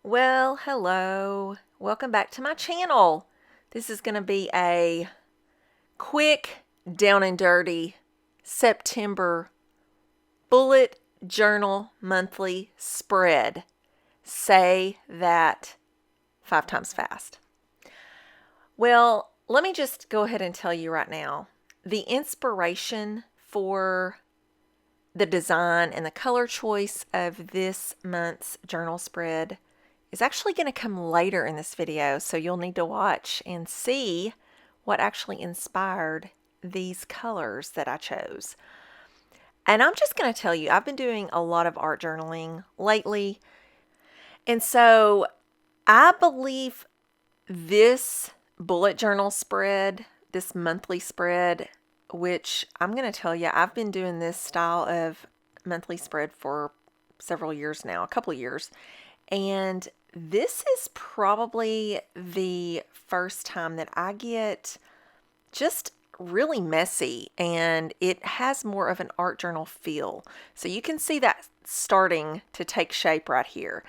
Well, hello. Welcome back to my channel. This is going to be a quick, down and dirty September bullet journal monthly spread. Say that 5 times fast. Well, let me just go ahead and tell you right now, the inspiration for the design and the color choice of this month's journal spread is actually going to come later in this video, so you'll need to watch and see what actually inspired these colors that I chose. And I'm just going to tell you, I've been doing a lot of art journaling lately, and so I believe this bullet journal spread, this monthly spread, which I'm going to tell you, I've been doing this style of monthly spread for several years now, a couple of years, and this is probably the first time that I get just really messy, and it has more of an art journal feel. So you can see that starting to take shape right here.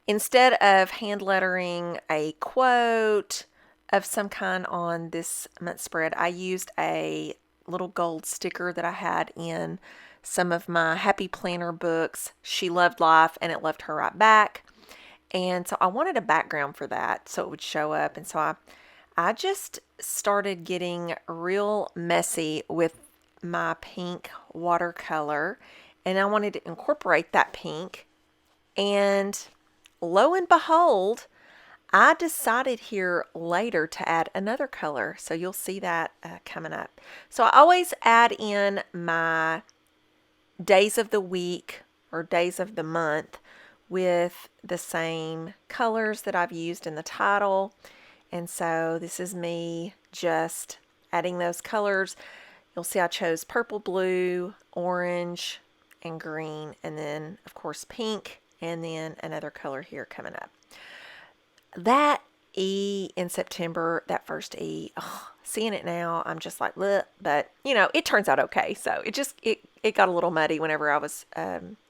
Instead of hand lettering a quote of some kind on this month spread, I used a little gold sticker that I had in some of my Happy Planner books. She loved life and it loved her right back. And so I wanted a background for that so it would show up. And so I just started getting real messy with my pink watercolor, and I wanted to incorporate that pink. And lo and behold, I decided here later to add another color. So you'll see that coming up. So I always add in my days of the week or days of the month with the same colors that I've used in the title. And so this is me just adding those colors. You'll see I chose purple, blue, orange, and green, and then of course pink, and then another color here coming up. That E in September, that first E, seeing it now, I'm just like, bleh, but you know, it turns out okay. So it got a little muddy whenever I was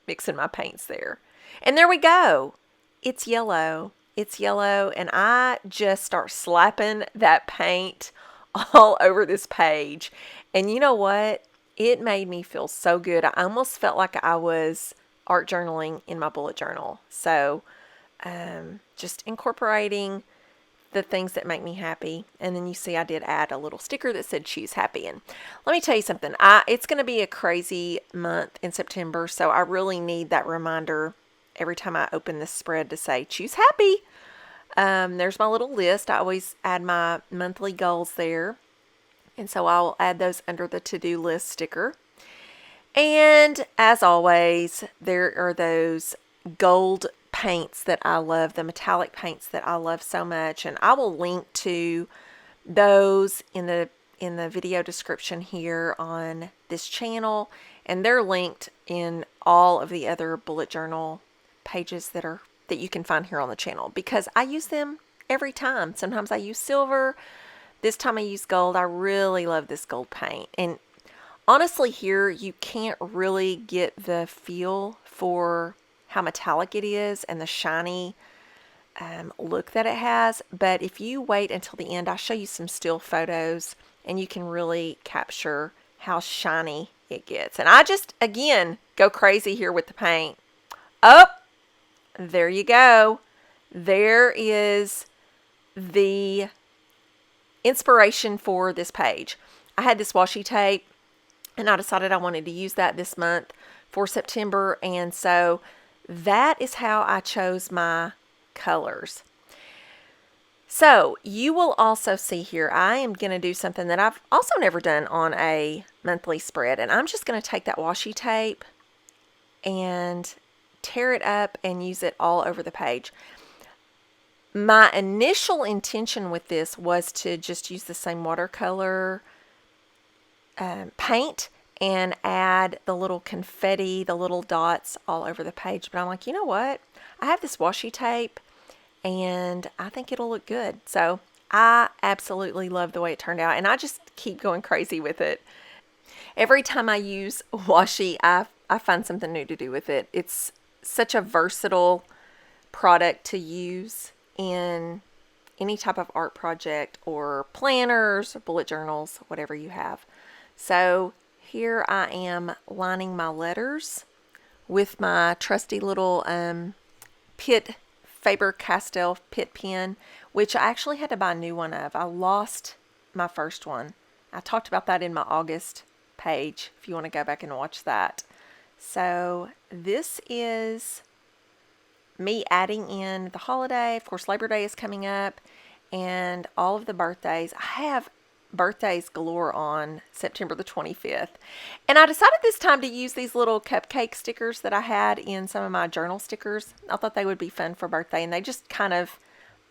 mixing my paints there. And there we go. It's yellow. It's yellow, and I just start slapping that paint all over this page. And you know what? It made me feel so good. I almost felt like I was art journaling in my bullet journal. So just incorporating the things that make me happy. And then you see I did add a little sticker that said choose happy. And let me tell you something. It's going to be a crazy month in September, so I really need that reminder every time I open this spread to say choose happy. There's my little list. I always add my monthly goals there. And so I'll add those under the to-do list sticker. And as always, there are those gold paints that I love, the metallic paints that I love so much. And I will link to those in the video description here on this channel. And they're linked in all of the other bullet journal pages that you can find here on the channel, because I use them every time. Sometimes I use silver. This time I use gold. I really love this gold paint. And honestly, here you can't really get the feel for how metallic it is and the shiny look that it has. But if you wait until the end, I'll show you some still photos and you can really capture how shiny it gets. And I just, again, go crazy here with the paint. There you go. There is the inspiration for this page. I had this washi tape and I decided I wanted to use that this month for September, and so that is how I chose my colors. So you will also see here, I am going to do something that I've also never done on a monthly spread, and I'm just going to take that washi tape and tear it up and use it all over the page. My initial intention with this was to just use the same watercolor paint and add the little confetti, the little dots all over the page. But I'm like, you know what? I have this washi tape and I think it'll look good. So I absolutely love the way it turned out, and I just keep going crazy with it. Every time I use washi, I find something new to do with it. It's such a versatile product to use in any type of art project or planners, or bullet journals, whatever you have. So here I am lining my letters with my trusty little Pitt Faber Castell Pitt pen, which I actually had to buy a new one of. I lost my first one. I talked about that in my August page if you want to go back and watch that. So this is me adding in the holiday. Of course, Labor Day is coming up, and all of the birthdays. I have birthdays galore on September the 25th. And I decided this time to use these little cupcake stickers that I had in some of my journal stickers. I thought they would be fun for birthday, and they just kind of,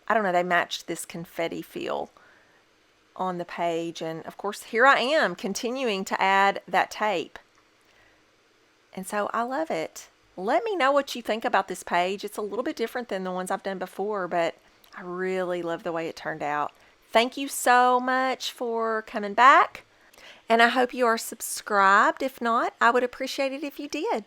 I don't know, they matched this confetti feel on the page. And of course, here I am continuing to add that tape. And so I love it. Let me know what you think about this page. It's a little bit different than the ones I've done before, but I really love the way it turned out. Thank you so much for coming back, and I hope you are subscribed. If not, I would appreciate it if you did.